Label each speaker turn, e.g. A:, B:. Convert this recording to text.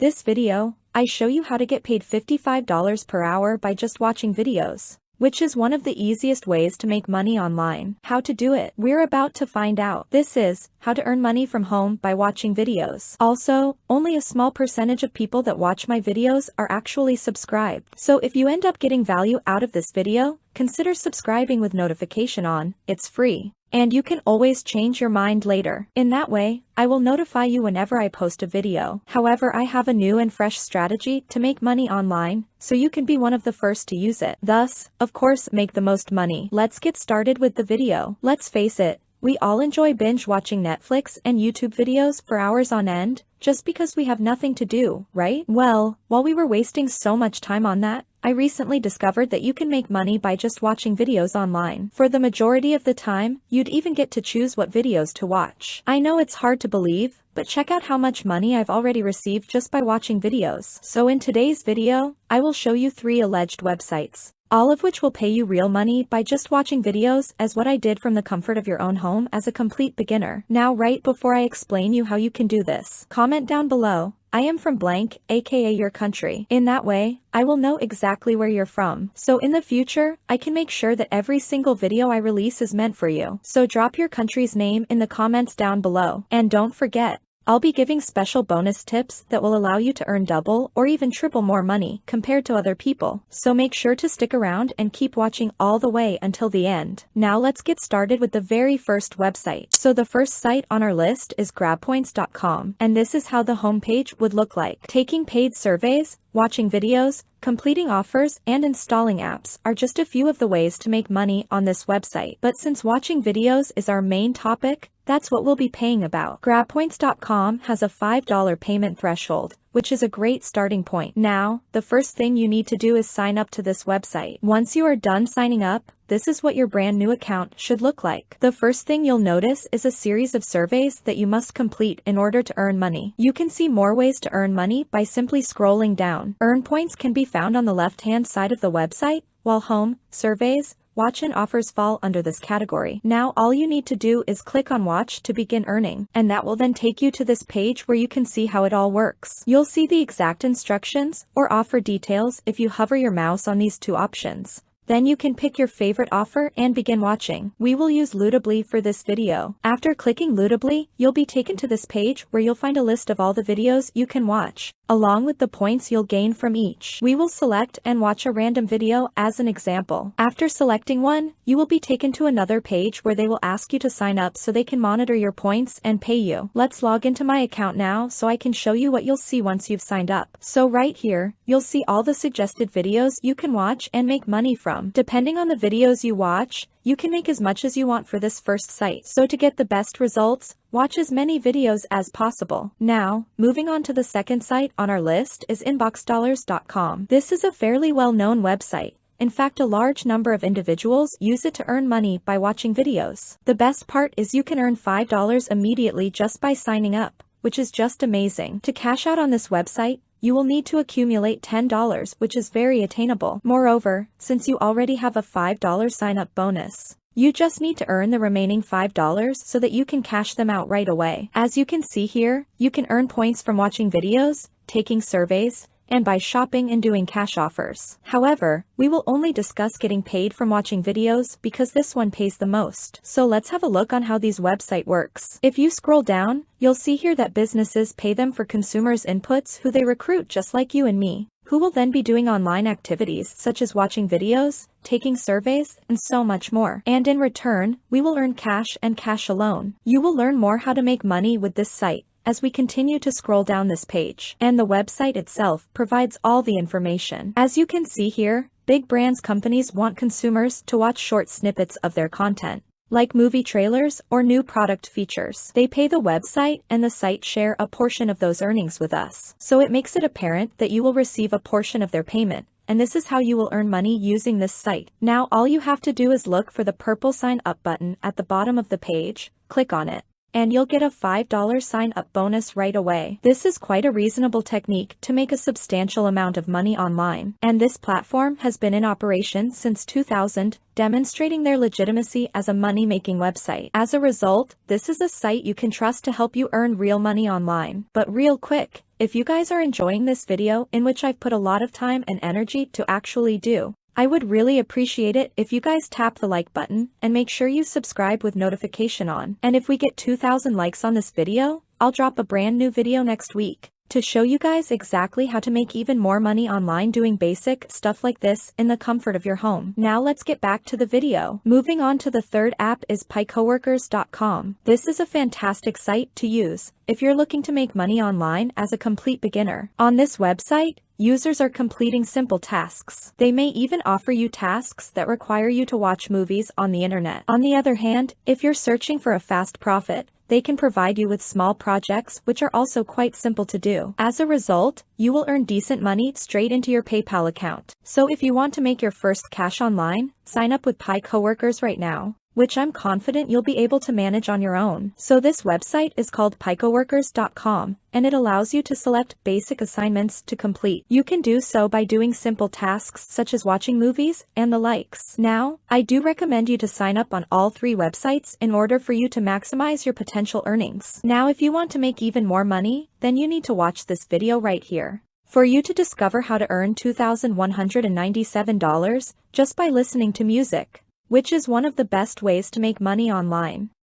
A: This video, I show you how to get paid $55 per hour by just watching videos, which is one of the easiest ways to make money online. How to do it? We're about to find out. This is how to earn money from home by watching videos. Also, only a small percentage of people that watch my videos are actually subscribed. So if you end up getting value out of this video, consider subscribing with notification on. It's free. And you can always change your mind later. In that way, I will notify you whenever I post a video. However, I have a new and fresh strategy to make money online, so you can be one of the first to use it. Thus, of course, make the most money. Let's get started with the video. Let's face it, we all enjoy binge watching Netflix and YouTube videos for hours on end, just because we have nothing to do, right? Well, while we were wasting so much time on that, I recently discovered that you can make money by just watching videos online. For the majority of the time, you'd even get to choose what videos to watch. I know it's hard to believe, but check out how much money I've already received just by watching videos. So in today's video, I will show you 3 alleged websites, all of which will pay you real money by just watching videos, as what I did from the comfort of your own home as a complete beginner. Now, right before I explain you how you can do this, comment down below, I am from blank, aka your country. In that way, I will know exactly where you're from. So in the future, I can make sure that every single video I release is meant for you. So drop your country's name in the comments down below. And don't forget, I'll be giving special bonus tips that will allow you to earn double or even triple more money compared to other people. So make sure to stick around and keep watching all the way until the end. Now let's get started with the very first website. So the first site on our list is GrabPoints.com, and this is how the homepage would look like. Taking paid surveys, watching videos, completing offers, and installing apps are just a few of the ways to make money on this website. But since watching videos is our main topic, that's what we'll be paying about. GrabPoints.com has a $5 payment threshold, which is a great starting point. Now, the first thing you need to do is sign up to this website. Once you are done signing up, this is what your brand new account should look like. The first thing you'll notice is a series of surveys that you must complete in order to earn money. You can see more ways to earn money by simply scrolling down. Earn points can be found on the left-hand side of the website, while home, surveys, watch and offers fall under this category. Now all you need to do is click on watch to begin earning, and that will then take you to this page where you can see how it all works. You'll see the exact instructions or offer details if you hover your mouse on these 2 options. Then you can pick your favorite offer and begin watching. We will use Lootably for this video. After clicking Lootably, you'll be taken to this page where you'll find a list of all the videos you can watch, along with the points you'll gain from each. We will select and watch a random video as an example. After selecting one, you will be taken to another page where they will ask you to sign up so they can monitor your points and pay you. Let's log into my account now so I can show you what you'll see once you've signed up. So right here, you'll see all the suggested videos you can watch and make money from. Depending on the videos you watch, you can make as much as you want for this first site. So to get the best results, watch as many videos as possible. Now, moving on to the second site on our list is InboxDollars.com. This is a fairly well-known website. In fact, a large number of individuals use it to earn money by watching videos. The best part is you can earn $5 immediately just by signing up, which is just amazing. To cash out on this website, you will need to accumulate $10, which is very attainable. Moreover, since you already have a $5 sign-up bonus, you just need to earn the remaining $5 so that you can cash them out right away. As you can see here, you can earn points from watching videos, taking surveys, and by shopping and doing cash offers. However, we will only discuss getting paid from watching videos because this one pays the most. So let's have a look on how these website works. If you scroll down, you'll see here that businesses pay them for consumers' inputs who they recruit just like you and me, who will then be doing online activities such as watching videos, taking surveys, and so much more. And in return, we will earn cash and cash alone. You will learn more how to make money with this site as we continue to scroll down this page. And the website itself provides all the information. As you can see here, big brands companies want consumers to watch short snippets of their content, like movie trailers or new product features. They pay the website, and the site share a portion of those earnings with us. So it makes it apparent that you will receive a portion of their payment, and this is how you will earn money using this site. Now all you have to do is look for the purple sign up button at the bottom of the page, click on it, and you'll get a $5 sign-up bonus right away. This is quite a reasonable technique to make a substantial amount of money online, and this platform has been in operation since 2000, demonstrating their legitimacy as a money-making website. As a result, this is a site you can trust to help you earn real money online. But real quick, if you guys are enjoying this video, in which I've put a lot of time and energy to actually do, I would really appreciate it if you guys tap the like button and make sure you subscribe with notification on. And if we get 2,000 likes on this video, I'll drop a brand new video next week to show you guys exactly how to make even more money online doing basic stuff like this in the comfort of your home. Now let's get back to the video. Moving on to the third app is PicoWorkers.com. This is a fantastic site to use if you're looking to make money online as a complete beginner. On this website, users are completing simple tasks. They may even offer you tasks that require you to watch movies on the internet. On the other hand, if you're searching for a fast profit, they can provide you with small projects which are also quite simple to do. As a result, you will earn decent money straight into your PayPal account. So if you want to make your first cash online, sign up with PicoWorkers right now, which I'm confident you'll be able to manage on your own. So this website is called PicoWorkers.com, and it allows you to select basic assignments to complete. You can do so by doing simple tasks such as watching movies and the likes. Now, I do recommend you to sign up on all three websites in order for you to maximize your potential earnings. Now, if you want to make even more money, then you need to watch this video right here for you to discover how to earn $2,197 just by listening to music, which is one of the best ways to make money online.